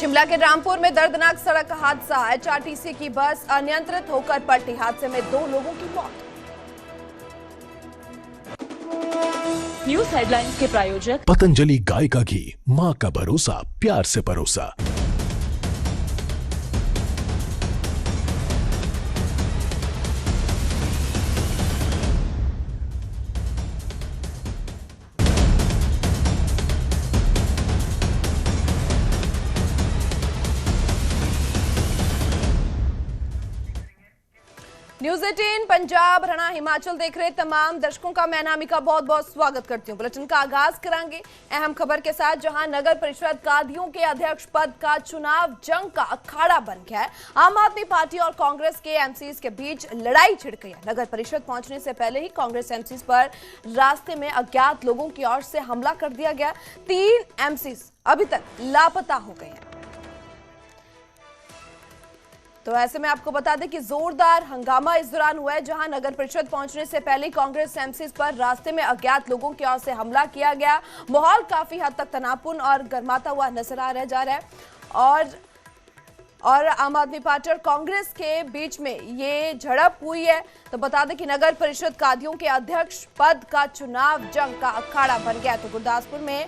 शिमला के रामपुर में दर्दनाक सड़क हादसा। एचआरटीसी की बस अनियंत्रित होकर पलटी। हादसे में 2 लोगों की मौत। न्यूज हेडलाइंस के प्रायोजक पतंजलि गाय का घी, माँ का भरोसा, प्यार से परोसा। न्यूज 18 पंजाब, हरियाणा, हिमाचल देख रहे तमाम दर्शकों का मैं अनामिका बहुत बहुत स्वागत करती हूं। बुलेटिन का आगाज करेंगे अहम खबर के साथ, जहां नगर परिषद कादियों के अध्यक्ष पद का चुनाव जंग का अखाड़ा बन गया है। आम आदमी पार्टी और कांग्रेस के एमसीज के बीच लड़ाई छिड़ गई है। नगर परिषद पहुंचने से पहले ही कांग्रेस एमसीज पर रास्ते में अज्ञात लोगों की ओर से हमला कर दिया गया। 3 एमसीज अभी तक लापता हो गए हैं। तो ऐसे में आपको बता दें कि जोरदार हंगामा इस दौरान हुआ है, जहां नगर परिषद पहुंचने से पहले कांग्रेस एमसीज पर रास्ते में अज्ञात लोगों की ओर से हमला किया गया। माहौल काफी हद तक तनावपूर्ण और गर्माता हुआ नजर जा रहा है और आम आदमी पार्टी और कांग्रेस के बीच में ये झड़प हुई है। तो बता दें कि नगर परिषद कादियों के अध्यक्ष पद का चुनाव जंग का अखाड़ा बन गया। तो गुरदासपुर में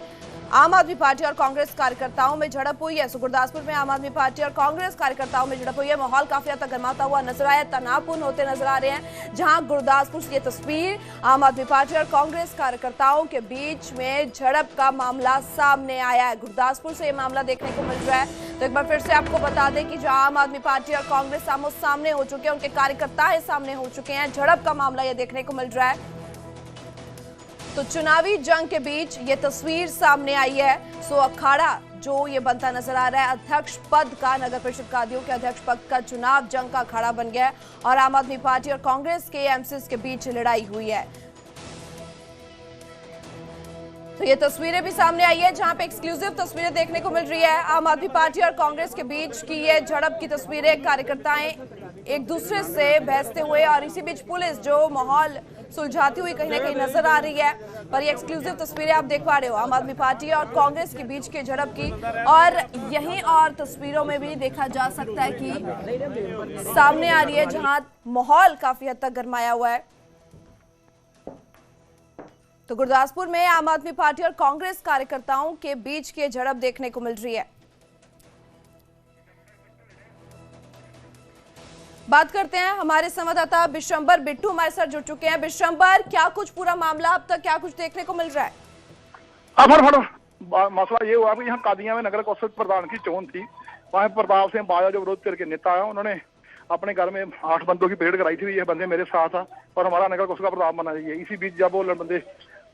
आम आदमी पार्टी और कांग्रेस कार्यकर्ताओं में झड़प हुई है। गुरदासपुर में आम आदमी पार्टी और कांग्रेस कार्यकर्ताओं में झड़प हुई है। माहौल काफी हद तक गर्माता हुआ नजर आया, तनावपूर्ण होते नजर आ रहे हैं, जहां गुरदासपुर से ये तस्वीर आम आदमी पार्टी और कांग्रेस कार्यकर्ताओं के बीच में झड़प का मामला सामने आया है। गुरदासपुर से ये मामला देखने को मिल रहा है। तो एक बार फिर से आपको बता दें कि जहां आम आदमी पार्टी और कांग्रेस आमो सामने हो चुके हैं, उनके कार्यकर्ता सामने हो चुके हैं, झड़प का मामला ये देखने को मिल रहा है। तो चुनावी जंग के बीच ये तस्वीर सामने आई है। अखाड़ा जो ये बनता नजर आ रहा है अध्यक्ष पद का, नगर परिषद कादियों के अध्यक्ष पद का चुनाव जंग का अखाड़ा बन गया है और आम आदमी पार्टी और कांग्रेस के एमसीज के बीच लड़ाई हुई है। तो ये तस्वीरें भी सामने आई है, जहां पे एक्सक्लूसिव तस्वीरें देखने को मिल रही है। आम आदमी पार्टी और कांग्रेस के बीच की ये झड़प की तस्वीरें, कार्यकर्ताएं एक दूसरे से बहसते हुए और इसी बीच पुलिस जो माहौल सुलझाती हुई कहीं ना कहीं नजर आ रही है। पर ये एक्सक्लूसिव तस्वीरें आप देख पा रहे हो आम आदमी पार्टी और कांग्रेस के बीच के झड़प की, और यहीं और तस्वीरों में भी देखा जा सकता है कि सामने आ रही है, जहां माहौल काफी हद तक गरमाया हुआ है। तो गुरदासपुर में आम आदमी पार्टी और कांग्रेस कार्यकर्ताओं के बीच की झड़प देखने को मिल रही है। बात करते हैं, हमारे संवाददाता बिशंबर बिट्टू हमारे साथ जुड़ चुके हैं। बिशंबर, क्या कुछ पूरा मामला अब तक क्या कुछ देखने को मिल रहा है? मसला ये हुआ कि यहाँ कादियां में नगर कौशल प्रधान की चोन थी। वहाँ प्रताप सिंह बाजा जो विरोध करके नेता है, उन्होंने अपने घर में 8 बंदों की परेड कराई थी। ये बंदे मेरे साथ था और हमारा नगर कौशल का प्रताप बना चाहिए। इसी बीच जब वो बंदे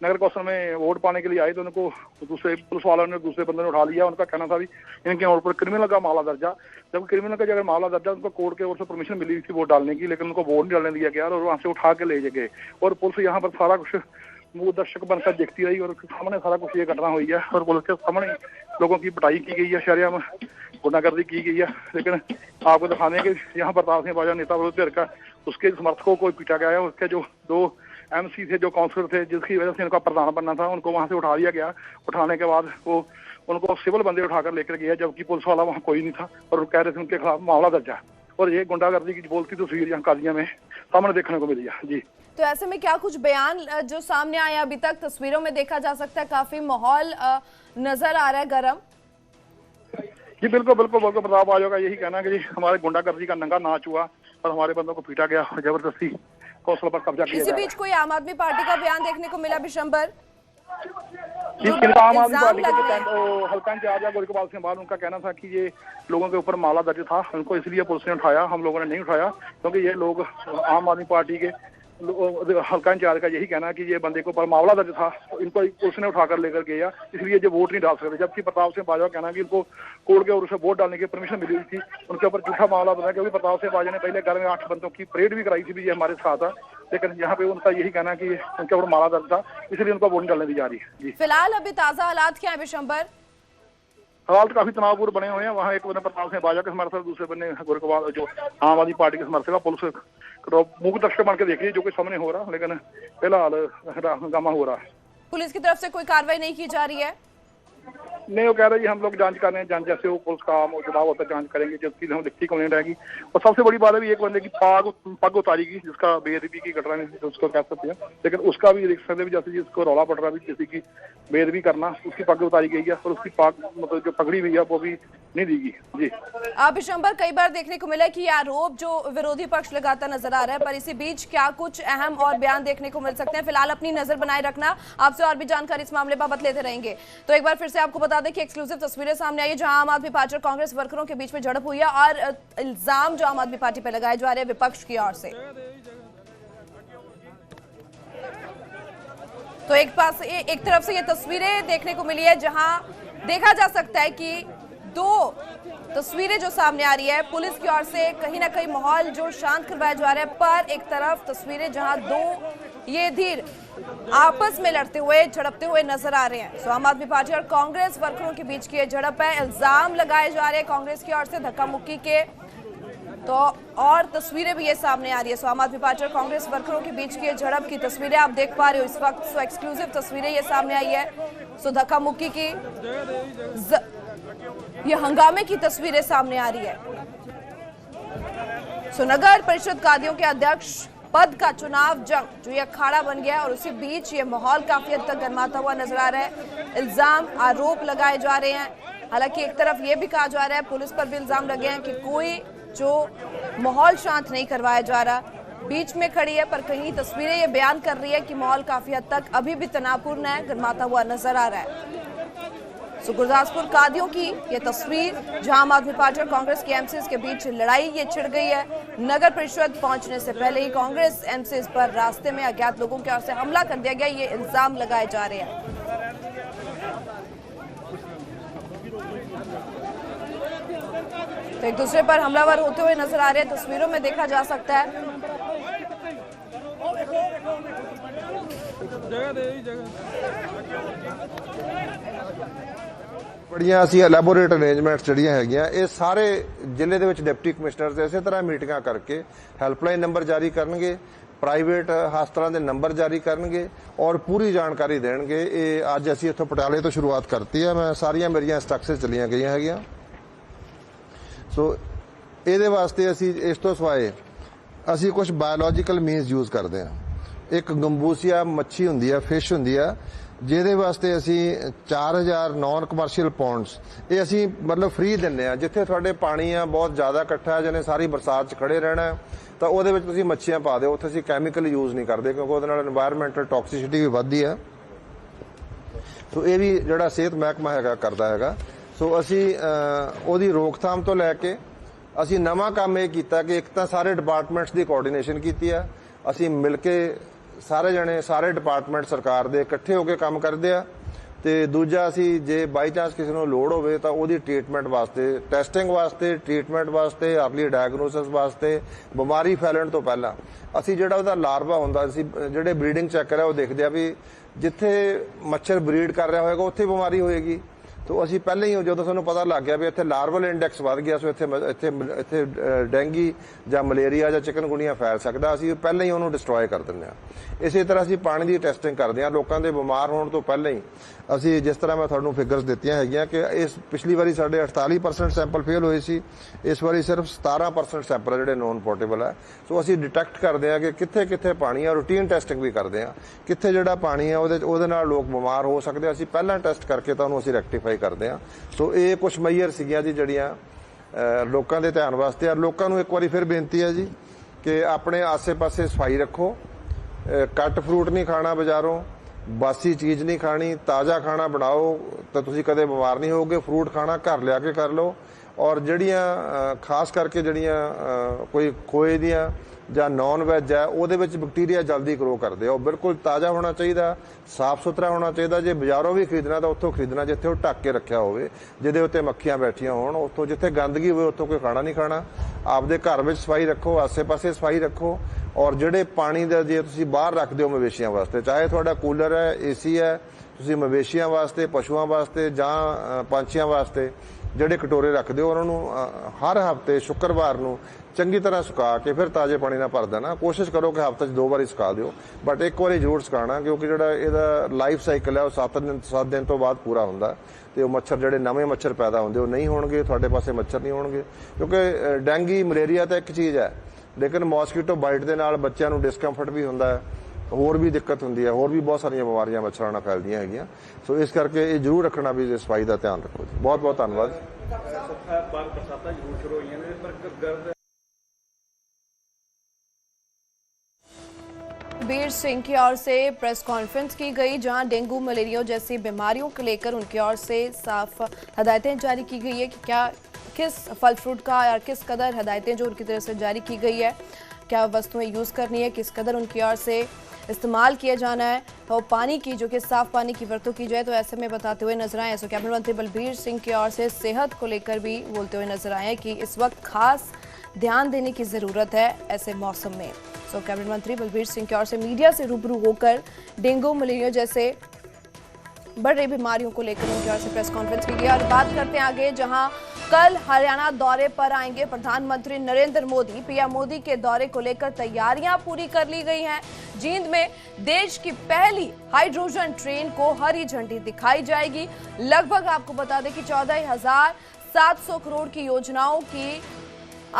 नगर कौशल में वोट पाने के लिए आए तो उनको दूसरे पुलिस वालों ने दूसरे बंदे ने उठा लिया। उनका कहना था भी इनके ऊपर क्रिमिनल का मामला दर्जा, जब क्रिमिनल का अगर मामला दर्जा, उनको कोर्ट के ओर से परमिशन मिली थी वोट डालने की, लेकिन उनको वोट नहीं डालने दिया गया और वहाँ से उठा के ले गए। और पुलिस यहाँ पर सारा कुछ वो दर्शक बनकर देखती रही और सामने सारा कुछ ये घटना हुई है और पुलिस के सामने लोगों की पिटाई की गई है, शरिया में गुंडागर्दी की गई है। लेकिन आपको दिखाने के यहाँ प्रताप सिंह बाजा नेता विरोध का उसके समर्थकों को पीटा गया है। उसके जो 2 एमसी थे, जो काउंसलर थे, जिसकी वजह से इनका प्रधान बनना था, उनको वहां से उठा लिया गया। उठाने के बाद वो उनको सिविल बंदे उठाकर लेकर गया, जबकि पुलिस वाला वहाँ कोई नहीं था और कह रहे थे उनके खिलाफ मामला दर्जा। और ये गुंडागर्दी की बोलती तस्वीर यहाँ कादियां में सामने देखने को मिली है। जी, तो ऐसे में क्या कुछ बयान जो सामने आया अभी तक तस्वीरों में देखा जा सकता है, काफी माहौल नजर आ रहा है गर्म? जी बिल्कुल बिल्कुल प्रताप बाजा का यही कहना है कि हमारे गुंडागर्दी का नंगा नाच हुआ और हमारे बंदों को पीटा गया और जबरदस्ती कौशल पर कब्जा किया। इसी बीच कोई आम आदमी पार्टी का बयान देखने को मिला बिशंबर? आम आदमी पार्टी के हल्का इंचार्ज गोरखपाल सिंह बाल, उनका कहना था कि ये लोगों के ऊपर मामला दर्ज था, उनको इसलिए पुलिस ने उठाया, हम लोगों ने नहीं उठाया, क्योंकि ये लोग आम आदमी पार्टी के हल्का इंचार्ज का यही कहना है कि ये बंदे के ऊपर मामला दर्ज था, इनको पुलिस ने उठाकर लेकर गया, इसलिए जो वोट नहीं डाल सकते। जबकि प्रताप सिंह बाजा का कहना है कि इनको कोर्ट के ओर से वोट डालने की परमिशन मिली हुई थी, उनके ऊपर झूठा मामला बना, क्योंकि प्रताप सिंह बाजा ने पहले घर में 8 बंदों की परेड भी कराई थी, ये हमारे साथ है। लेकिन यहाँ पे उनका यही कहना है कि उनके ऊपर मामला दर्ज था, इसलिए उनको वोट नहीं डालने दी जा रही है। जी, फिलहाल अभी ताजा हालात क्या है बिशंबर? हालात काफी तनावपूर्ण बने हुए हैं। वहाँ एक बंदा प्रताप सिंह बाजा के समर्थक, दूसरे बंदे गोरखपाल जो आम आदमी पार्टी के समर्थक, पुलिस मुख्य दर्शक बन के देख रही है जो कुछ सामने हो रहा, लेकिन फिलहाल हंगामा हो रहा है। पुलिस की तरफ से कोई कार्रवाई नहीं की जा रही है? नहीं, वो कह रहे हैं हम लोग जांच कर रहे हैं, जांच जैसे वो पुलिस का आम चुनाव होता है जांच करेंगे, जबकि हम लिखती कंप्लेंट आएगी। और सबसे बड़ी बात है एक बंदे की पग उतारी गई, जिसका बेअदबी की घटना नहीं उसको कह सकते हैं, लेकिन उसका भी देख सकते जैसे जिसको रौला पड़ रहा है किसी की बेअदबी करना, उसकी पग उतारी गई है और उसकी पग मतलब जो पगड़ी हुई है वो भी नहीं दी गई। जी बिशंबर, कई बार देखने को मिला कि आरोप जो विरोधी पक्ष लगाता नजर आ रहा है, पर इसी बीच क्या कुछ अहम और बयान देखने को मिल सकते हैं? फिलहाल अपनी नजर बनाए रखना, आपसे और भी जानकारी इस मामले बाबत लेते रहेंगे। तो एक बार फिर से आपको बता दें कि एक्सक्लूसिव तस्वीरें सामने आई है जहां आम आदमी पार्टी और कांग्रेस वर्करों के बीच में झड़प हुई है और इल्जाम जो आम आदमी पार्टी पर लगाए जा रहे हैं विपक्ष की ओर से। तो एक तरफ से ये तस्वीरें देखने को मिली है जहां देखा जा सकता है कि दो तस्वीरें जो सामने आ रही है पुलिस की ओर से कहीं ना कहीं माहौल जो शांत करवाया जा रहा है, पर एक तरफ तस्वीरें जहां दो ये धीर आपस में लड़ते हुए झड़पते हुए नजर आ रहे हैं। सो आम आदमी पार्टी और कांग्रेस वर्करों के बीच की ये झड़प है, इल्जाम लगाए जा रहे हैं कांग्रेस की ओर से धक्का मुक्की के, तो और तस्वीरें भी ये सामने आ रही है। सो आम आदमी पार्टी और कांग्रेस वर्करों के बीच की झड़प की तस्वीरें आप देख पा रहे हो इस वक्त। सो एक्सक्लूसिव तस्वीरें ये सामने आई है, सो धक्का मुक्की की ये हंगामे की तस्वीरें सामने आ रही है। सो नगर परिषद कादियों के अध्यक्ष पद का चुनाव जंग जो ये अखाड़ा बन गया है और उसी बीच ये माहौल काफी हद तक गर्माता हुआ नजर आ रहा है। इल्जाम आरोप लगाए जा रहे हैं, हालांकि एक तरफ ये भी कहा जा रहा है पुलिस पर भी इल्जाम लगे हैं कि कोई जो माहौल शांत नहीं करवाया जा रहा, बीच में खड़ी है, पर कहीं तस्वीरें ये बयान कर रही है कि माहौल काफी हद तक अभी भी तनावपूर्ण है, गर्माता हुआ नजर आ रहा है। सो गुरदासपुर कादियों की ये तस्वीर जहां आम आदमी पार्टी और कांग्रेस के एमसीज के बीच लड़ाई ये छिड़ गई है। नगर परिषद पहुंचने से पहले ही कांग्रेस एमसीज पर रास्ते में अज्ञात लोगों की ओर से हमला कर दिया गया, ये इल्जाम लगाए जा रहे हैं। तो एक दूसरे पर हमलावर होते हुए नजर आ रहे हैं, तस्वीरों में देखा जा सकता है। ਬੜੀਆਂ ਅਸੀਂ ਐਲੈਬੋਰੇਟ ਅਰੇਂਜਮੈਂਟਸ ਜਿਹੜੀਆਂ ਹੈਗੀਆਂ ਇਹ ਸਾਰੇ ਜ਼ਿਲ੍ਹੇ ਦੇ ਵਿੱਚ ਡਿਪਟੀ ਕਮਿਸ਼ਨਰਸ ਇਸੇ ਤਰ੍ਹਾਂ ਮੀਟਿੰਗਾਂ ਕਰਕੇ ਹੈਲਪਲਾਈਨ ਨੰਬਰ ਜਾਰੀ ਕਰਨਗੇ, ਪ੍ਰਾਈਵੇਟ ਹਸਪਤਾਲਾਂ ਦੇ ਨੰਬਰ ਜਾਰੀ ਕਰਨਗੇ ਔਰ ਪੂਰੀ ਜਾਣਕਾਰੀ ਦੇਣਗੇ। ਇਹ ਅੱਜ ਅਸੀਂ ਇੱਥੋਂ ਪਟਿਆਲੇ ਤੋਂ ਸ਼ੁਰੂਆਤ ਕਰਤੀ ਹੈ, ਮੈਂ ਸਾਰੀਆਂ ਮੇਰੀਆਂ ਇੰਸਟਰਕਸ਼ਨਸ ਚੱਲੀਆਂ ਗਈਆਂ ਹੈਗੀਆਂ। ਸੋ ਇਹਦੇ ਵਾਸਤੇ ਅਸੀਂ ਇਸ ਤੋਂ ਸਿਵਾਏ ਅਸੀਂ ਕੁਝ ਬਾਇਓਲੋਜੀਕਲ ਮੀਨਸ ਯੂਜ਼ ਕਰਦੇ ਹਾਂ। ਇੱਕ ਗੰਬੂਸੀਆ ਮੱਛੀ ਹੁੰਦੀ ਹੈ, ਫਿਸ਼ ਹੁੰਦੀ ਹੈ, ਜਿਹਦੇ ਵਾਸਤੇ ਅਸੀਂ 4000 ਨਾਨ ਕਮਰਸ਼ੀਅਲ ਪੌਂਡਸ ਇਹ ਅਸੀਂ ਮਤਲਬ ਫ੍ਰੀ ਦਿੰਦੇ ਆ। ਜਿੱਥੇ ਤੁਹਾਡੇ ਪਾਣੀ ਆ ਬਹੁਤ ਜ਼ਿਆਦਾ ਇਕੱਠਾ ਹੈ, ਜਿਹਨੇ ਸਾਰੀ ਬਰਸਾਤ 'ਚ ਖੜੇ ਰਹਿਣਾ ਤਾਂ ਉਹਦੇ ਵਿੱਚ ਤੁਸੀਂ ਮੱਛੀਆਂ ਪਾ ਦਿਓ, ਉੱਥੇ ਅਸੀਂ ਕੈਮੀਕਲ ਯੂਜ਼ ਨਹੀਂ ਕਰਦੇ ਕਿਉਂਕਿ ਉਹਦੇ ਨਾਲ এনवायरमेंटਲ ਟੌਕਸਿਸਿਟੀ ਵੀ ਵੱਧਦੀ ਹੈ। ਸੋ ਇਹ ਵੀ ਜਿਹੜਾ ਸਿਹਤ ਮਹਿਕਮਾ ਹੈਗਾ ਕਰਦਾ ਹੈਗਾ। ਸੋ ਅਸੀਂ ਉਹਦੀ ਰੋਕਥਾਮ ਤੋਂ ਲੈ ਕੇ ਅਸੀਂ ਨਵਾਂ ਕੰਮ ਇਹ ਕੀਤਾ ਕਿ ਇੱਕ ਤਾਂ ਸਾਰੇ ਡਿਪਾਰਟਮੈਂਟਸ ਦੀ ਕੋਆਰਡੀਨੇਸ਼ਨ ਕੀਤੀ ਆ, ਅਸੀਂ ਮਿਲ ਕੇ ਸਾਰੇ ਜਣੇ ਸਾਰੇ ਡਿਪਾਰਟਮੈਂਟ ਸਰਕਾਰ ਦੇ ਇਕੱਠੇ ਹੋ ਕੇ ਕੰਮ ਕਰਦੇ ਆ। ਤੇ ਦੂਜਾ ਅਸੀਂ ਜੇ ਬਾਈ ਚਾਂਸ ਕਿਸੇ ਨੂੰ ਲੋੜ ਹੋਵੇ ਤਾਂ ਉਹਦੀ ਟ੍ਰੀਟਮੈਂਟ ਵਾਸਤੇ, ਟੈਸਟਿੰਗ ਵਾਸਤੇ, ਟ੍ਰੀਟਮੈਂਟ ਵਾਸਤੇ, ਅਰਲੀ ਡਾਇਗਨੋਸਿਸ ਵਾਸਤੇ, ਬਿਮਾਰੀ ਫੈਲਣ ਤੋਂ ਪਹਿਲਾਂ ਅਸੀਂ ਜਿਹੜਾ ਉਹਦਾ ਲਾਰਵਾ ਹੁੰਦਾ ਅਸੀਂ ਜਿਹੜੇ ਬਰੀਡਿੰਗ ਚੈੱਕਰ ਆ ਉਹ ਦੇਖਦੇ ਆ ਵੀ ਜਿੱਥੇ ਮੱਛਰ ਬਰੀਡ ਕਰ ਰਿਹਾ ਹੋਏਗਾ ਉੱਥੇ ਬਿਮਾਰੀ ਹੋਏਗੀ। तो ਅਸੀਂ ਪਹਿਲਾਂ ਹੀ ਜਦੋਂ ਸਾਨੂੰ ਪਤਾ ਲੱਗ ਗਿਆ ਵੀ ਇੱਥੇ ਲਾਰਵਲ ਇੰਡੈਕਸ ਵੱਧ ਗਿਆ, ਸੋ ਇੱਥੇ ਡੈਂਗੀ ਜਾਂ ਮਲੇਰੀਆ ਜਾਂ ਚਿਕਨਗੁਨੀਆ ਫੈਲ ਸਕਦਾ, ਅਸੀਂ ਪਹਿਲਾਂ ਹੀ ਉਹਨੂੰ ਡਿਸਟਰੋਏ ਕਰ ਦਿੰਦੇ ਹਾਂ। ਇਸੇ ਤਰ੍ਹਾਂ ਅਸੀਂ ਪਾਣੀ ਦੀ ਟੈਸਟਿੰਗ ਕਰਦੇ ਹਾਂ ਲੋਕਾਂ ਦੇ ਬਿਮਾਰ ਹੋਣ ਤੋਂ ਪਹਿਲਾਂ ਹੀ। ਅਸੀਂ ਜਿਸ ਤਰ੍ਹਾਂ ਮੈਂ ਤੁਹਾਨੂੰ ਫਿਗਰਸ ਦਿੱਤੀਆਂ ਹੈਗੀਆਂ ਕਿ ਇਸ ਪਿਛਲੀ ਵਾਰੀ ਸਾਡੇ 48% ਸੈਂਪਲ ਫੇਲ ਹੋਏ ਸੀ, ਇਸ ਵਾਰੀ ਸਿਰਫ 17% ਸੈਂਪਲ ਜਿਹੜੇ ਨੋਨ ਪੋਰਟੇਬਲ ਹੈ। ਸੋ ਅਸੀਂ ਡਿਟੈਕਟ ਕਰਦੇ ਹਾਂ ਕਿ ਕਿੱਥੇ ਕਿੱਥੇ ਪਾਣੀ ਆ, ਰੂਟੀਨ ਟੈਸਟਿੰਗ ਵੀ ਕਰਦੇ ਹਾਂ, ਕਿੱਥੇ ਜਿਹੜਾ ਪਾਣੀ ਆ ਉਹਦੇ ਨਾਲ ਲੋਕ ਬਿਮਾਰ ਹੋ ਸਕਦੇ ਆ, ਅਸੀਂ ਪਹਿਲਾਂ ਟੈਸਟ ਕਰਕੇ ਤਾਂ ਉਹਨੂੰ ਅਸੀਂ ਰੈਕਟੀਫਾਈ ਕਰਦੇ ਹਾਂ। ਸੋ ਇਹ ਕੁਝ ਮਈਅਰ ਸੀਗੀਆਂ ਜੀ ਜਿਹੜੀਆਂ ਲੋਕਾਂ ਦੇ ਧਿਆਨ ਵਾਸਤੇ। ਔਰ ਲੋਕਾਂ ਨੂੰ ਇੱਕ ਵਾਰੀ ਫਿਰ ਬੇਨਤੀ ਹੈ ਜੀ ਕਿ ਆਪਣੇ ਆਸੇ-ਪਾਸੇ ਸਫਾਈ ਰੱਖੋ, ਕੱਟ ਫਰੂਟ ਨਹੀਂ ਖਾਣਾ ਬਾਜ਼ਾਰੋਂ, ਬਾਸੀ ਚੀਜ਼ ਨਹੀਂ ਖਾਣੀ, ਤਾਜ਼ਾ ਖਾਣਾ ਬਣਾਓ ਤਾਂ ਤੁਸੀਂ ਕਦੇ ਬਿਮਾਰ ਨਹੀਂ ਹੋਵੋਗੇ। ਫਰੂਟ ਖਾਣਾ ਘਰ ਲਿਆ ਕੇ ਕਰ ਲਓ। ਔਰ ਜਿਹੜੀਆਂ ਖਾਸ ਕਰਕੇ ਜਿਹੜੀਆਂ ਕੋਈ ਖੋਏ ਦੀਆਂ ਜਾਂ ਨੌਨ ਵੈਜ ਹੈ ਉਹਦੇ ਵਿੱਚ ਬੈਕਟੀਰੀਆ ਜਲਦੀ ਗਰੋ ਕਰਦੇ ਆ, ਉਹ ਬਿਲਕੁਲ ਤਾਜ਼ਾ ਹੋਣਾ ਚਾਹੀਦਾ, ਸਾਫ਼ ਸੁਥਰਾ ਹੋਣਾ ਚਾਹੀਦਾ। ਜੇ ਬਾਜ਼ਾਰੋਂ ਵੀ ਖਰੀਦਣਾ ਤਾਂ ਉੱਥੋਂ ਖਰੀਦਣਾ ਜਿੱਥੇ ਉਹ ਢੱਕ ਕੇ ਰੱਖਿਆ ਹੋਵੇ, ਜਿਹਦੇ ਉੱਤੇ ਮੱਖੀਆਂ ਬੈਠੀਆਂ ਹੋਣ। ਉੱਥੋਂ ਜਿੱਥੇ ਗੰਦਗੀ ਹੋਵੇ ਉੱਥੋਂ ਕੋਈ ਖਾਣਾ ਨਹੀਂ ਖਾਣਾ। ਆਪਦੇ ਘਰ ਵਿੱਚ ਸਫਾਈ ਰੱਖੋ, ਆਸੇ-ਪਾਸੇ ਸਫਾਈ ਰੱਖੋ। ਔਰ ਜਿਹੜੇ ਪਾਣੀ ਦਾ ਜੇ ਤੁਸੀਂ ਬਾਹਰ ਰੱਖਦੇ ਹੋ ਮਵੇਸ਼ੀਆਂ ਵਾਸਤੇ, ਚਾਹੇ ਤੁਹਾਡਾ ਕੂਲਰ ਹੈ, ਏਸੀ ਹੈ, ਤੁਸੀਂ ਮਵੇਸ਼ੀਆਂ ਵਾਸਤੇ, ਪਸ਼ੂਆਂ ਵਾਸਤੇ ਜਾਂ ਪੰਛੀਆਂ ਵਾਸਤੇ ਜਿਹੜੇ ਕਟੋਰੇ ਰੱਖਦੇ ਹੋ ਉਹਨਾਂ ਨੂੰ ਹਰ ਹਫ਼ਤੇ ਸ਼ੁੱਕਰਵਾਰ ਨੂੰ ਚੰਗੀ ਤਰ੍ਹਾਂ ਸੁਕਾ ਕੇ ਫਿਰ ਤਾਜ਼ੇ ਪਾਣੀ ਨਾਲ ਭਰ ਦੇਣਾ। ਕੋਸ਼ਿਸ਼ ਕਰੋ ਕਿ ਹਫ਼ਤੇ 'ਚ 2 ਵਾਰੀ ਸੁਕਾ ਦਿਓ, ਬਟ ਇੱਕ ਵਾਰੀ ਜ਼ਰੂਰ ਸੁਕਾਉਣਾ, ਕਿਉਂਕਿ ਜਿਹੜਾ ਇਹਦਾ ਲਾਈਫ ਸਾਈਕਲ ਹੈ ਉਹ 7 ਦਿਨ ਤੋਂ ਬਾਅਦ ਪੂਰਾ ਹੁੰਦਾ ਤੇ ਉਹ ਮੱਛਰ ਜਿਹੜੇ ਨਵੇਂ ਮੱਛਰ ਪੈਦਾ ਹੁੰਦੇ ਉਹ ਨਹੀਂ ਹੋਣਗੇ, ਤੁਹਾਡੇ ਪਾਸੇ ਮੱਛਰ ਨਹੀਂ ਹੋਣਗੇ। ਕਿਉਂਕਿ ਡੈਂਗੀ ਮਲੇਰੀਆ ਤਾਂ ਇੱਕ ਚੀਜ਼ ਹੈ, ਲੇਕਿਨ ਮੌਸਕੀਟੋ ਬਾਈਟ ਦੇ ਨਾਲ ਬੱਚਿਆਂ ਨੂੰ ਡਿਸਕੰਫਰਟ ਵੀ ਹੁੰਦਾ ਹੈ, ਹੋਰ ਵੀ ਦਿੱਕਤ ਹੁੰਦੀ ਹੈ, ਹੋਰ ਵੀ ਬਹੁਤ ਸਾਰੀਆਂ ਬਿਮਾਰੀਆਂ ਮੱਛਰਾਂ ਨਾਲ ਫੈਲਦੀਆਂ ਹੈਗੀਆਂ। ਸੋ ਇਸ ਕਰਕੇ ਇਹ ਜ਼ਰੂਰ ਰੱਖਣਾ ਵੀ ਸਫਾਈ ਦਾ ਧਿਆਨ ਰੱਖੋ ਜੀ। ਬਹੁਤ ਬਹੁਤ ਧੰਨਵਾਦ। ਬਰਸਾਤਾਂ ਜ਼ਰੂਰ ਸ਼ੁਰੂ ਹੋਈਆਂ ਨੇ ਪਰ ਗਰਦ बीर सिंह की ओर से प्रेस कॉन्फ्रेंस की गई, जहां डेंगू मलेरिया जैसी बीमारियों को लेकर उनकी ओर से साफ हदायतें जारी की गई है कि क्या किस फल फ्रूट का और किस कदर हदायतें जो उनकी तरफ से जारी की गई है, क्या वस्तुएं यूज़ करनी है, किस कदर उनकी ओर से इस्तेमाल किया जाना है, तो पानी की जो कि साफ पानी की वरतों की जाए। तो ऐसे में बताते हुए नजर आए कैबिनेट मंत्री बलबीर सिंह की ओर से सेहत को लेकर भी बोलते हुए नजर आए कि इस वक्त खास ध्यान देने की ज़रूरत है ऐसे मौसम में। कैबिनेट मंत्री बलबीर सिंह की ओर से मीडिया से रूबरू होकर डेंगू मलेरिया जैसे बढ़ रही बीमारियों को लेकर उनकी ओर से प्रेस कॉन्फ्रेंस की गई। और बात करते हैं आगे, जहां कल हरियाणा दौरे पर आएंगे प्रधानमंत्री नरेंद्र मोदी। पीएम मोदी के दौरे को लेकर तैयारियां पूरी कर ली गई हैं। जींद में देश की पहली हाइड्रोजन ट्रेन को हरी झंडी दिखाई जाएगी। लगभग आपको बता दें कि 14,700 करोड़ की योजनाओं की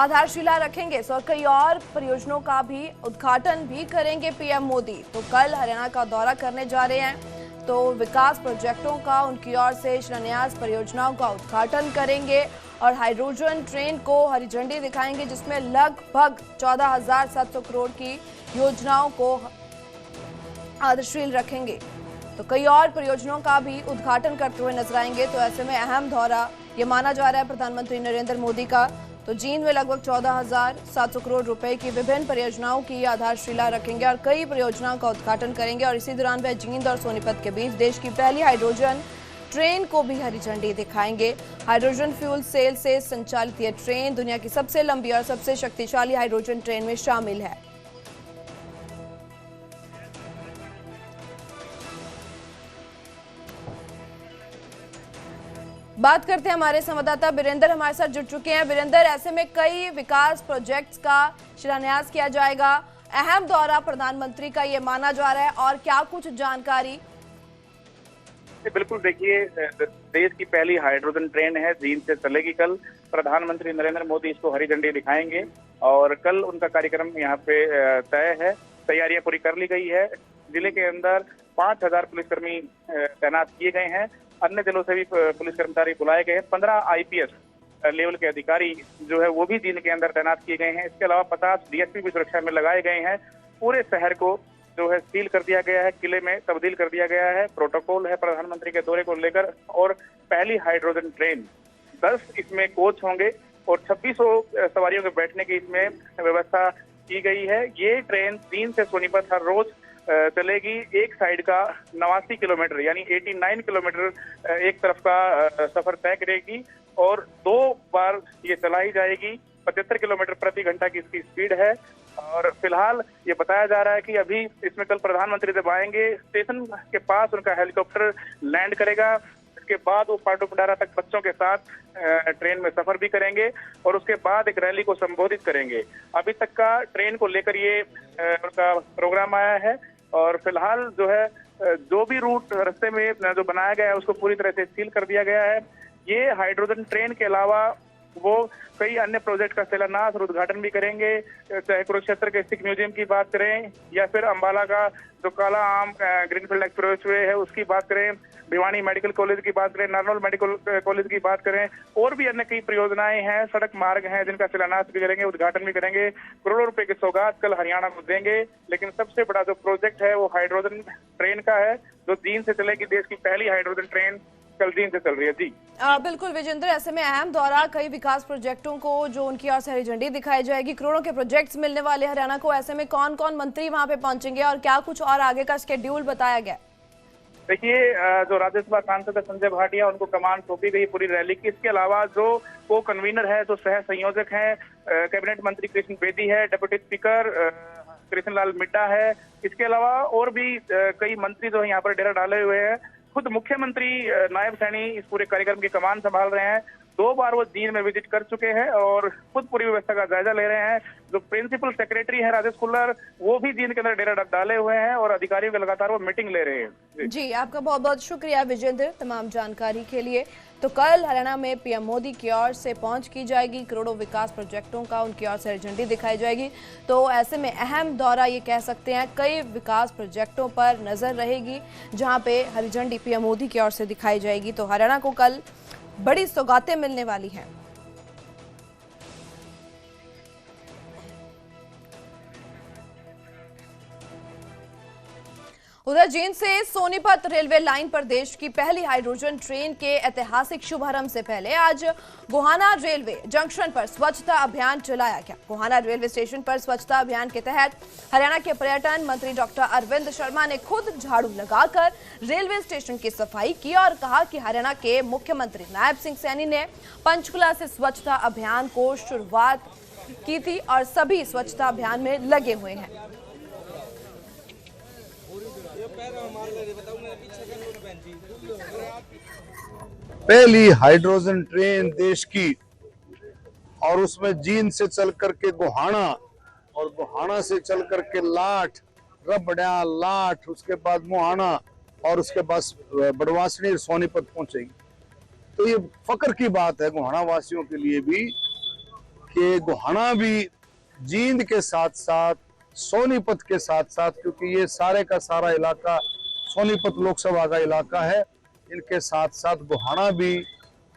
आधारशिला रखेंगे और कई और परियोजनाओं का भी उद्घाटन भी करेंगे पीएम मोदी। तो कल हरियाणा का दौरा करने जा रहे हैं, तो विकास प्रोजेक्टों का उनकी ओर से शिलान्यास, परियोजनाओं का उद्घाटन करेंगे और हाइड्रोजन ट्रेन को हरी झंडी दिखाएंगे, जिसमें लगभग 14,700 करोड़ की योजनाओं को आधारशिला रखेंगे। तो कई और परियोजनाओं का भी उद्घाटन करते हुए नजर आएंगे। तो ऐसे में अहम दौरा ये माना जा रहा है प्रधानमंत्री नरेंद्र मोदी का। तो जींद में लगभग 14,700 करोड़ रुपए की विभिन्न परियोजनाओं की आधारशिला रखेंगे और कई परियोजनाओं का उद्घाटन करेंगे। और इसी दौरान वह जींद और सोनीपत के बीच देश की पहली हाइड्रोजन ट्रेन को भी हरी झंडी दिखाएंगे। हाइड्रोजन फ्यूल सेल से संचालित यह ट्रेन दुनिया की सबसे लंबी और सबसे शक्तिशाली हाइड्रोजन ट्रेन में शामिल है। बात करते हैं, हमारे संवाददाता वीरेंद्र हमारे साथ जुड़ चुके हैं। वीरेंद्र, ऐसे में कई विकास प्रोजेक्ट्स का शिलान्यास किया जाएगा, अहम दौरा प्रधानमंत्री का ये माना जा रहा है, और क्या कुछ जानकारी? बिल्कुल, देखिए देश की पहली हाइड्रोजन ट्रेन है, जींद से चलेगी कल। प्रधानमंत्री नरेंद्र मोदी इसको हरी झंडी दिखाएंगे और कल उनका कार्यक्रम यहाँ पे तय है। तैयारियां पूरी कर ली गई है। जिले के अंदर 5,000 पुलिसकर्मी तैनात किए गए हैं। अन्य जिलों से भी पुलिस कर्मचारी बुलाए गए हैं। 15 IPS लेवल के अधिकारी जो है वो भी जींद के अंदर तैनात किए गए हैं। इसके अलावा 50 DSP भी सुरक्षा में लगाए गए हैं। पूरे शहर को जो है सील कर दिया गया है, किले में तब्दील कर दिया गया है। प्रोटोकॉल है प्रधानमंत्री के दौरे को लेकर। और पहली हाइड्रोजन ट्रेन, 10 इसमें कोच होंगे और 2600 सवारियों के बैठने की इसमें व्यवस्था की गई है। ये ट्रेन जींद से सोनीपत हर रोज चलेगी। एक साइड का 89 किलोमीटर यानी 89 किलोमीटर एक तरफ का सफर तय करेगी और 2 बार ये चलाई जाएगी। 75 किलोमीटर प्रति घंटा की इसकी स्पीड है। और फिलहाल ये बताया जा रहा है कि अभी इसमें कल प्रधानमंत्री जब आएंगे, स्टेशन के पास उनका हेलीकॉप्टर लैंड करेगा। इसके बाद वो पाटुपडारा तक बच्चों के साथ ट्रेन में सफर भी करेंगे और उसके बाद एक रैली को संबोधित करेंगे। अभी तक का ट्रेन को लेकर ये उनका प्रोग्राम आया है और फिलहाल जो है जो भी रूट रास्ते में जो बनाया गया है उसको पूरी तरह से सील कर दिया गया है। ये हाइड्रोजन ट्रेन के अलावा वो कई अन्य प्रोजेक्ट का शिलान्यास और उद्घाटन भी करेंगे। चाहे कुरुक्षेत्र के सिख म्यूजियम की बात करें या फिर अंबाला का जो काला आम ग्रीनफील्ड एक्सप्रेसवे है उसकी बात करें, भिवानी मेडिकल कॉलेज की बात करें, नारनौल मेडिकल कॉलेज की बात करें, और भी अन्य कई परियोजनाएं हैं, सड़क मार्ग हैं जिनका शिलान्यास भी करेंगे, उद्घाटन भी करेंगे। करोड़ों रुपए की सौगात कल हरियाणा को देंगे। लेकिन सबसे बड़ा जो प्रोजेक्ट है वो हाइड्रोजन ट्रेन का है, जो जींद से चलेगी। देश की पहली हाइड्रोजन ट्रेन कल जींद से चल रही है। जी बिल्कुल विजेंद्र, ऐसे में अहम दौरा, कई विकास प्रोजेक्टों को जो उनकी ओर से हरी झंडी दिखाई जाएगी, करोड़ों के प्रोजेक्ट्स मिलने वाले हरियाणा को। ऐसे में कौन कौन मंत्री वहां पे पहुंचेंगे और क्या कुछ और आगे का शेड्यूल बताया गया? देखिए, जो राज्यसभा सांसद है संजय भाटिया, उनको कमान सौंपी गई पूरी रैली की। इसके अलावा जो को कन्वीनर है, जो सह संयोजक है, कैबिनेट मंत्री कृष्ण बेदी है, डिप्टी स्पीकर कृष्ण लाल मिड्डा है। इसके अलावा और भी कई मंत्री जो है यहाँ पर डेरा डाले हुए हैं। खुद मुख्यमंत्री नायब सैनी इस पूरे कार्यक्रम की कमान संभाल रहे हैं। 2 बार वो जींद में विजिट कर चुके हैं और खुद पूरी व्यवस्था का जायजा ले रहे हैं। जो प्रिंसिपल सेक्रेटरी है राजेश खुल्लर, वो भी जींद के अंदर डेरा डाले हुए हैं और अधिकारियों के लगातार वो मीटिंग ले रहे हैं। जी, आपका बहुत बहुत शुक्रिया विजेंद्र तमाम जानकारी के लिए। तो कल हरियाणा में पीएम मोदी की ओर से पहुंच की जाएगी, करोड़ों विकास प्रोजेक्टों का उनकी ओर से हरी झंडी दिखाई जाएगी। तो ऐसे में अहम दौरा ये कह सकते हैं, कई विकास प्रोजेक्टों पर नजर रहेगी जहां पे हरी झंडी पीएम मोदी की ओर से दिखाई जाएगी। तो हरियाणा को कल बड़ी सौगातें मिलने वाली हैं। उधर जींद से सोनीपत रेलवे लाइन पर देश की पहली हाइड्रोजन ट्रेन के ऐतिहासिक शुभारंभ से पहले आज गोहाना रेलवे जंक्शन पर स्वच्छता अभियान चलाया गया। गोहाना रेलवे स्टेशन पर स्वच्छता अभियान के तहत हरियाणा के पर्यटन मंत्री डॉक्टर अरविंद शर्मा ने खुद झाड़ू लगाकर रेलवे स्टेशन की सफाई की और कहा कि हरियाणा के मुख्यमंत्री नायब सिंह सैनी ने पंचकुला से स्वच्छता अभियान को शुरुआत की थी और सभी स्वच्छता अभियान में लगे हुए हैं। पहली हाइड्रोजन ट्रेन देश की और उसमें जींद से चल करके गोहाना और गोहाना से चल करके लाठ, रबड़ा, लाठ, उसके बाद मोहाना और उसके बाद बड़वासनी सोनीपत पहुंचेगी। तो ये फक्र की बात है गोहाना वासियों के लिए भी कि गोहाना भी जींद के साथ साथ सोनीपत के साथ साथ, क्योंकि ये सारे का सारा इलाका सोनीपत लोकसभा का इलाका है, इनके साथ साथ गोहाना भी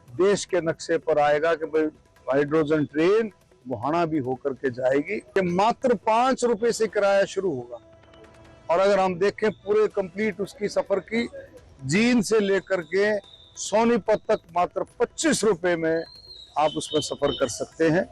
देश के नक्शे पर आएगा कि भाई हाइड्रोजन ट्रेन गोहाना भी होकर के जाएगी। ये मात्र 5 रुपए से किराया शुरू होगा और अगर हम देखें पूरे कंप्लीट उसकी सफर की जींद से लेकर के सोनीपत तक मात्र 25 रुपए में आप उसमें सफर कर सकते हैं।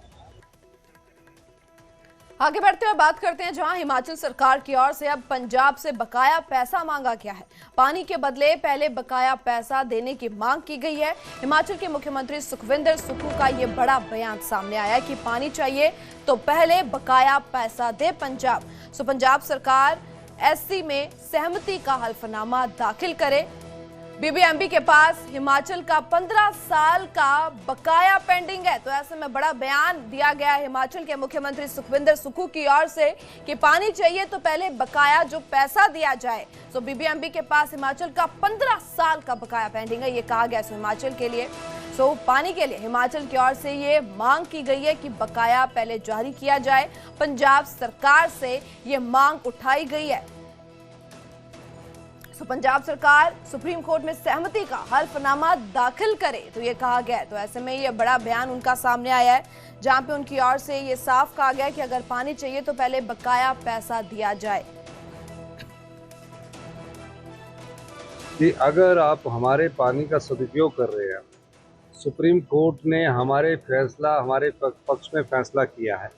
आगे बढ़ते हुए बात करते हैं जहां हिमाचल सरकार की ओर से अब पंजाब से बकाया पैसा मांगा गया है। पानी के बदले पहले बकाया पैसा देने की मांग की गई है। हिमाचल के मुख्यमंत्री सुखविंदर सुक्खू का ये बड़ा बयान सामने आया है कि पानी चाहिए तो पहले बकाया पैसा दे पंजाब। सो पंजाब सरकार एससी में सहमति का हल्फनामा दाखिल करे। बीबीएमबी के पास हिमाचल का 15 साल का बकाया पेंडिंग है। तो ऐसे में बड़ा बयान दिया गया है हिमाचल के मुख्यमंत्री सुखविंदर सुक्खू की ओर से कि पानी चाहिए तो पहले बकाया जो पैसा दिया जाए। तो बीबीएमबी के पास हिमाचल का 15 साल का बकाया पेंडिंग है, ये कहा गया हिमाचल के लिए। सो पानी के लिए हिमाचल की ओर से ये मांग की गई है कि बकाया पहले जारी किया जाए। पंजाब सरकार से ये मांग उठाई गई है। तो पंजाब सरकार सुप्रीम कोर्ट में सहमति का हल्फनामा दाखिल करे, तो ये कहा गया है। तो ऐसे में ये बड़ा बयान उनका सामने आया है जहां पे उनकी ओर से ये साफ कहा गया है कि अगर पानी चाहिए तो पहले बकाया पैसा दिया जाए। कि अगर आप हमारे पानी का सदुपयोग कर रहे हैं, सुप्रीम कोर्ट ने हमारे पक्ष में फैसला किया है,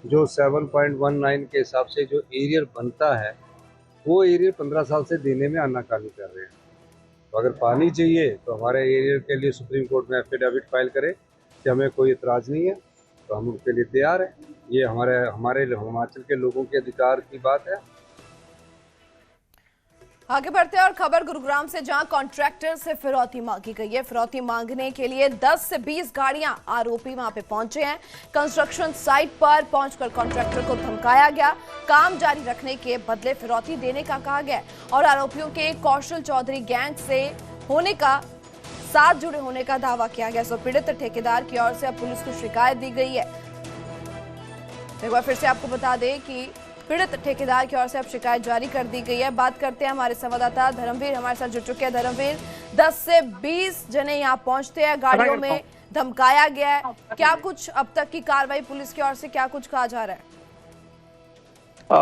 जो 7.19 के हिसाब से जो एरियर बनता है वो एरियर 15 साल से देने में आनाकानी कर रहे हैं। तो अगर पानी चाहिए तो हमारे एरियर के लिए सुप्रीम कोर्ट में एफिडेविट फाइल करें कि हमें कोई इतराज़ नहीं है, तो हम उनके लिए तैयार हैं। ये हमारे हिमाचल के लोगों के अधिकार की बात है। आगे बढ़ते हैं और खबर गुरुग्राम से जहां कॉन्ट्रैक्टर से फिरौती मांगी गई है। फिरौती मांगने के लिए 10 से 20 गाड़ियां आरोपी वहां पे पहुंचे हैं। कंस्ट्रक्शन साइट पर पहुंचकर कॉन्ट्रैक्टर को धमकाया गया, काम जारी रखने के बदले फिरौती देने का कहा गया और आरोपियों के कौशल चौधरी गैंग से साथ जुड़े होने का दावा किया गया। सो पीड़ित ठेकेदार की ओर से अब पुलिस को शिकायत दी गई है। एक बार फिर से आपको बता दें कि पीड़ित ठेकेदार की ओर से अब शिकायत जारी कर दी गई है। बात करते हैं, हमारे संवाददाता धर्मवीर हमारे साथ जुड़ चुके हैं। धर्मवीर, 10 से 20 जने यहाँ पहुंचते हैं, गाड़ियों में धमकाया गया है, क्या कुछ अब तक की कार्रवाई पुलिस की ओर से क्या कुछ कहा जा रहा है?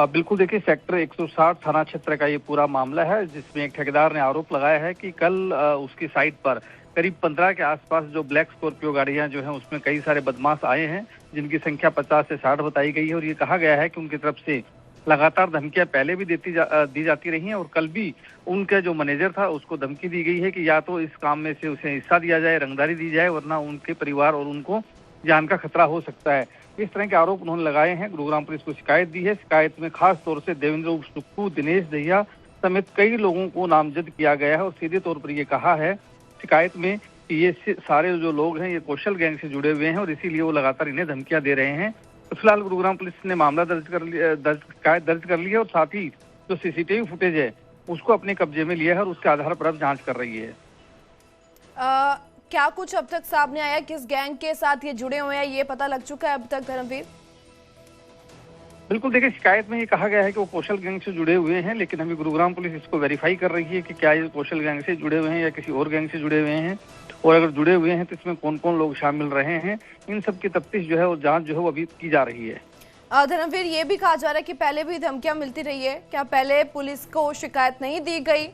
बिल्कुल, देखिए सेक्टर 160 थाना क्षेत्र का ये पूरा मामला है, जिसमें एक ठेकेदार ने आरोप लगाया है कि कल उसकी साइट पर करीब 15 के आसपास जो ब्लैक स्कॉर्पियो गाड़ियां जो हैं उसमें कई सारे बदमाश आए हैं, जिनकी संख्या 50 से 60 बताई गई है। और ये कहा गया है कि उनकी तरफ से लगातार धमकियां पहले भी दी जाती रही हैं और कल भी उनका जो मैनेजर था उसको धमकी दी गई है कि या तो इस काम में से उसे हिस्सा दिया जाए, रंगदारी दी जाए, वरना उनके परिवार और उनको जान का खतरा हो सकता है। इस तरह के आरोप उन्होंने लगाए हैं। गुरुग्राम पुलिस को शिकायत दी है। शिकायत में खास तौर से देवेंद्र सुक्खू, दिनेश दहिया, समेत कई लोगों को नामजद किया गया है और सीधे तौर पर ये कहा है शिकायत में कि ये सारे जो लोग हैं ये कौशल गैंग से जुड़े हुए हैं और इसीलिए वो लगातार इन्हें धमकियां दे रहे हैं। तो फिलहाल गुरुग्राम पुलिस ने मामला शिकायत दर्ज कर ली है और साथ ही जो सीसीटीवी फुटेज है उसको अपने कब्जे में लिया है और उसके आधार पर अब जांच कर रही है। क्या कुछ अब तक सामने आया, किस गैंग के साथ ये जुड़े हुए हैं, ये पता लग चुका है अब तक धर्मवीर? बिल्कुल, देखिए शिकायत में ये कहा गया है कि वो कौशल गैंग से जुड़े हुए हैं, लेकिन अभी गुरुग्राम पुलिस इसको वेरीफाई कर रही है कि क्या ये कौशल गैंग से जुड़े हुए हैं या किसी और गैंग से जुड़े हुए हैं, और अगर जुड़े हुए हैं तो इसमें कौन कौन लोग शामिल रहे हैं, इन सब की तफ्तीश जो है वो जांच जो है वो अभी की जा रही है। धर्मवीर, ये भी कहा जा रहा है कि पहले भी धमकियां मिलती रही है, क्या पहले पुलिस को शिकायत नहीं दी गई?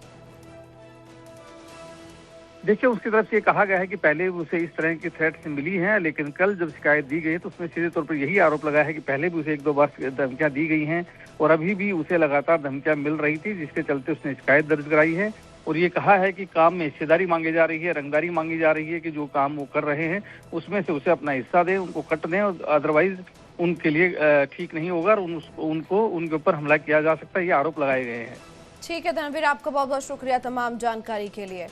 देखिए उसकी तरफ से ये कहा गया है कि पहले उसे इस तरह की थ्रेट्स मिली हैं, लेकिन कल जब शिकायत दी गई तो उसमें सीधे तौर पर यही आरोप लगाया है कि पहले भी उसे 1-2 बार धमकियां दी गई हैं और अभी भी उसे लगातार धमकियां मिल रही थी, जिसके चलते उसने शिकायत दर्ज कराई है और ये कहा है कि काम में हिस्सेदारी मांगी जा रही है, रंगदारी मांगी जा रही है कि जो काम वो कर रहे हैं उसमें से उसे अपना हिस्सा दें, उनको कट दें, और अदरवाइज उनके लिए ठीक नहीं होगा और उनके ऊपर हमला किया जा सकता है, ये आरोप लगाए गए हैं। ठीक है धर्मवीर, आपका बहुत बहुत शुक्रिया तमाम जानकारी के लिए।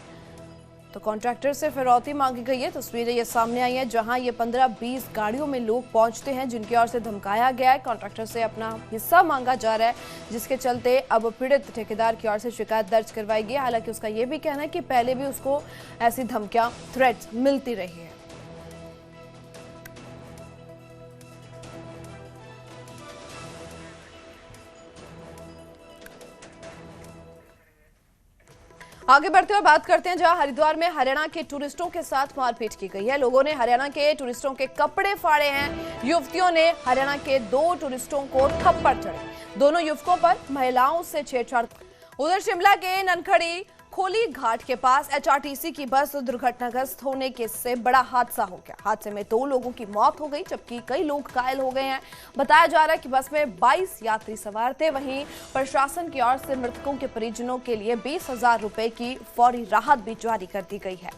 तो कॉन्ट्रैक्टर से फिरौती मांगी गई है, तस्वीरें ये सामने आई हैं जहां ये 15-20 गाड़ियों में लोग पहुंचते हैं जिनकी ओर से धमकाया गया है, कॉन्ट्रैक्टर से अपना हिस्सा मांगा जा रहा है, जिसके चलते अब पीड़ित ठेकेदार की ओर से शिकायत दर्ज करवाई गई। हालांकि उसका ये भी कहना है कि पहले भी उसको ऐसी धमकियां, थ्रेट्स मिलती रही है। आगे बढ़ते हुए बात करते हैं जहां हरिद्वार में हरियाणा के टूरिस्टों के साथ मारपीट की गई है। लोगों ने हरियाणा के टूरिस्टों के कपड़े फाड़े हैं। युवतियों ने हरियाणा के 2 टूरिस्टों को थप्पड़ चढ़े। दोनों युवकों पर महिलाओं से छेड़छाड़। उधर शिमला के ननखड़ी खोली घाट के पास एचआरटीसी की बस दुर्घटनाग्रस्त होने के से बड़ा हादसा हो गया। हादसे में 2 लोगों की मौत हो गई जबकि कई लोग घायल हो गए हैं। बताया जा रहा है कि बस में 22 यात्री सवार थे। वहीं प्रशासन की ओर से मृतकों के परिजनों के लिए 20,000 रुपए की फौरी राहत भी जारी कर दी गई है।